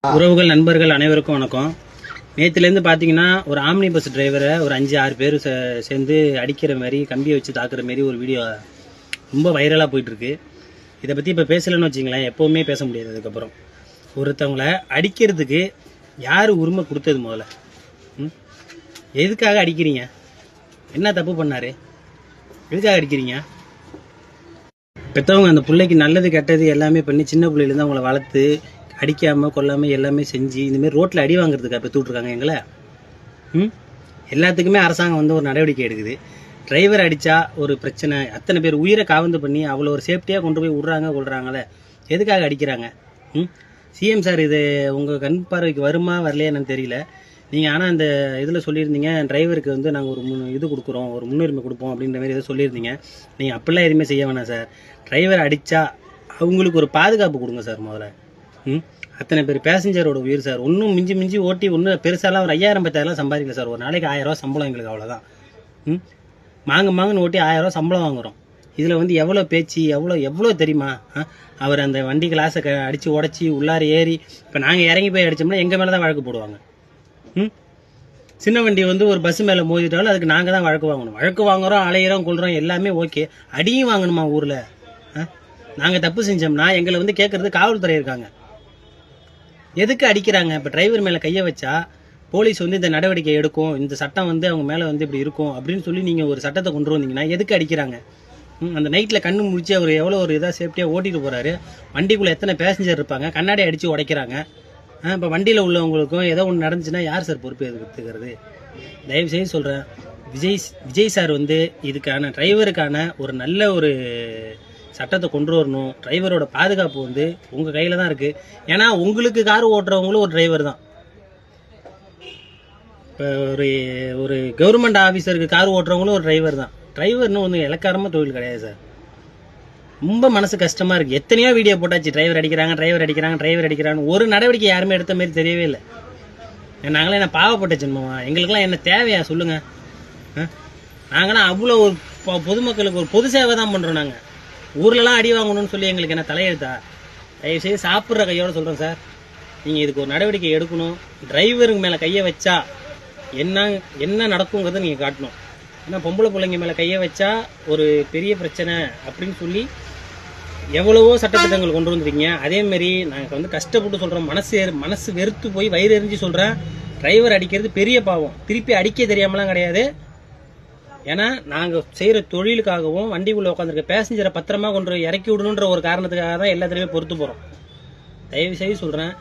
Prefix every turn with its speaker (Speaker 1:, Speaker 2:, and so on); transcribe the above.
Speaker 1: உறவுகள் நண்பர்கள் அனைவருக்கும் வணக்கம். நேற்றுலேருந்து பார்த்தீங்கன்னா ஒரு ஆம்னி பஸ் டிரைவரை ஒரு 5-6 பேர் சேர்ந்து அடிக்கிற மாதிரி கம்பியை வச்சு தாக்குற மாதிரி ஒரு வீடியோ ரொம்ப வைரலாக போயிட்டுருக்கு. இதை பற்றி இப்போ பேசலைன்னு வச்சிங்களேன், எப்போவுமே பேச முடியாது. அதுக்கப்புறம் ஒருத்தவங்களை அடிக்கிறதுக்கு யார் உரிமை கொடுத்தது? முதல்ல எதுக்காக அடிக்கிறீங்க? என்ன தப்பு பண்ணார்? எதுக்காக அடிக்கிறீங்க? பெற்றவங்க அந்த பிள்ளைக்கு நல்லது கெட்டது எல்லாமே பண்ணி சின்ன பிள்ளையிலேருந்து அவங்கள வளர்த்து அடிக்காமல் கொல்லாமல் எல்லாமே செஞ்சு இந்தமாரி ரோட்டில் அடி வாங்குறதுக்கு அப்போ விட்டுருக்காங்க எங்களை. எல்லாத்துக்குமே அரசாங்கம் வந்து ஒரு நடவடிக்கை எடுக்குது. டிரைவர் அடித்தா ஒரு பிரச்சனை, அத்தனை பேர் உயிரை காவந்து பண்ணி அவ்வளோ ஒரு சேஃப்டியாக கொண்டு போய் கொள்றாங்களே, எதுக்காக அடிக்கிறாங்க? சிஎம் சார் இது உங்கள் கண் பார்வைக்கு வருமா வரலையா எனக்கு தெரியல. நீங்கள் ஆனால் அந்த இதில் சொல்லியிருந்தீங்க, டிரைவருக்கு வந்து நாங்கள் ஒரு இது கொடுக்குறோம், ஒரு முன்னுரிமை கொடுப்போம் அப்படின்ற மாதிரி எதோ சொல்லியிருந்தீங்க. நீங்கள் அப்படிலாம் எதுவுமே செய்ய வேணாம் சார். டிரைவர் அடித்தா அவங்களுக்கு ஒரு பாதுகாப்பு கொடுங்க சார் முதல்ல. அத்தனை பேர் பேசஞ்சரோட உயிர் சார். ஒன்றும் மிஞ்சி ஓட்டி ஒன்றும் பெருசாலாம் ஒரு 5000-10,000 சம்பாதிக்கல சார். ஒரு நாளைக்கு 1000 ரூபா சம்பளம் எங்களுக்கு, அவ்வளோதான். மாங்கன்னு ஓட்டி 1000 ரூபா சம்பளம் வாங்குகிறோம். இதில் வந்து எவ்வளோ பேச்சு, எவ்வளோ தெரியுமா? அவர் அந்த வண்டி கிளாஸை அடித்து உடச்சி உள்ளார ஏறி இப்போ நாங்கள் இறங்கி போய் அடித்தோம்னா எங்கள் மேலே தான் வழக்கு போடுவாங்க. சின்ன வண்டி வந்து ஒரு பஸ் மேலே மோதிட்டாலும் அதுக்கு நாங்கள் தான் வழக்கு வாங்கணும். வழக்கு வாங்குகிறோம், அலையிறோம், கொள்கிறோம், எல்லாமே ஓகே. அடியும் வாங்கணுமா ஊரில்? நாங்கள் தப்பு செஞ்சோம்னா எங்களை வந்து கேட்குறது காவல்துறை இருக்காங்க. எதுக்கு அடிக்கிறாங்க? இப்போ டிரைவர் மேலே கையை வச்சா போலீஸ் வந்து இந்த நடவடிக்கை எடுக்கும், இந்த சட்டம் வந்து அவங்க மேலே வந்து இப்படி இருக்கும் அப்படின்னு சொல்லி நீங்கள் ஒரு சட்டத்தை கொண்டு வந்தீங்கன்னா எதுக்கு அடிக்கிறாங்க? அந்த நைட்டில் கண்ணு முடிச்சு அவர் எவ்வளோ ஒரு இதாக சேஃப்டியாக ஓட்டிட்டு போகிறாரு. வண்டிக்குள்ளே எத்தனை பேசஞ்சர் இருப்பாங்க, கண்ணாடி அடித்து உடைக்கிறாங்க. இப்போ வண்டியில் உள்ளவங்களுக்கும் ஏதோ ஒன்று நடந்துச்சுன்னா யார் சார் பொறுப்பு எடுத்துக்கிறது? தயவுசெய்து சொல்கிறேன், விஜய் சார் வந்து இதுக்கான டிரைவருக்கான ஒரு நல்ல ஒரு சட்டத்தை கொண்டு வரணும். டிரைவரோட பாதுகாப்பு வந்து உங்கள் கையில் தான் இருக்குது. ஏன்னா உங்களுக்கு கார் ஓட்டுறவங்களும் ஒரு டிரைவர் தான். இப்போ ஒரு கவர்மெண்ட் ஆஃபீஸருக்கு கார் ஓட்டுறவங்களும் ஒரு டிரைவர் தான். டிரைவர்னு ஒன்று இலக்காரமாக தொழில் கிடையாது சார். ரொம்ப மனசு கஷ்டமாக இருக்குது. எத்தனையோ வீடியோ போட்டாச்சு, டிரைவர் அடிக்கிறாங்க. ஒரு நடவடிக்கை யாருமே எடுத்த மாதிரி தெரியவே இல்லை. நாங்களாம் என்ன பாவப்பட்ட ஜென்மமா? எங்களுக்கெல்லாம் என்ன தேவையா சொல்லுங்கள்? நாங்களாம் அவ்வளோ ஒரு பொதுமக்களுக்கு ஒரு பொது சேவை தான் பண்ணுறோம். நாங்கள் ஊர்லலாம் அடி வாங்கணும்னு சொல்லி எங்களுக்கு என்ன தலையெழுத்தா? தயவுசெய்து சாப்பிட்ற கையோடு சொல்கிறோம் சார், நீங்கள் இதுக்கு ஒரு நடவடிக்கை எடுக்கணும். டிரைவருக்கு மேலே கையை வச்சா என்ன நடக்குங்கிறத நீங்கள் காட்டணும். ஏன்னா பொம்பளை பிள்ளைங்க மேலே கையை வச்சா ஒரு பெரிய பிரச்சனை அப்படின்னு சொல்லி எவ்வளவோ சட்டத்திட்டங்கள் கொண்டு வந்துருக்கீங்க. அதேமாரி நாங்கள் வந்து கஷ்டப்பட்டு சொல்கிறோம், மனசு வெறுத்து போய் வயிறு எரிஞ்சு சொல்கிறேன். டிரைவர் அடிக்கிறது பெரிய பாவம். திருப்பி அடிக்க தெரியாமலாம் கிடையாது. ஏன்னா நாங்கள் செய்கிற தொழிலுக்காகவும் வண்டிக்குள்ளே உட்காந்துருக்க பேசஞ்சரை பத்திரமா கொண்டு இறக்கி விடணுன்ற ஒரு காரணத்துக்காக தான் எல்லாத்துலேயுமே பொறுத்து போகிறோம். தயவு செய்து சொல்கிறேன்,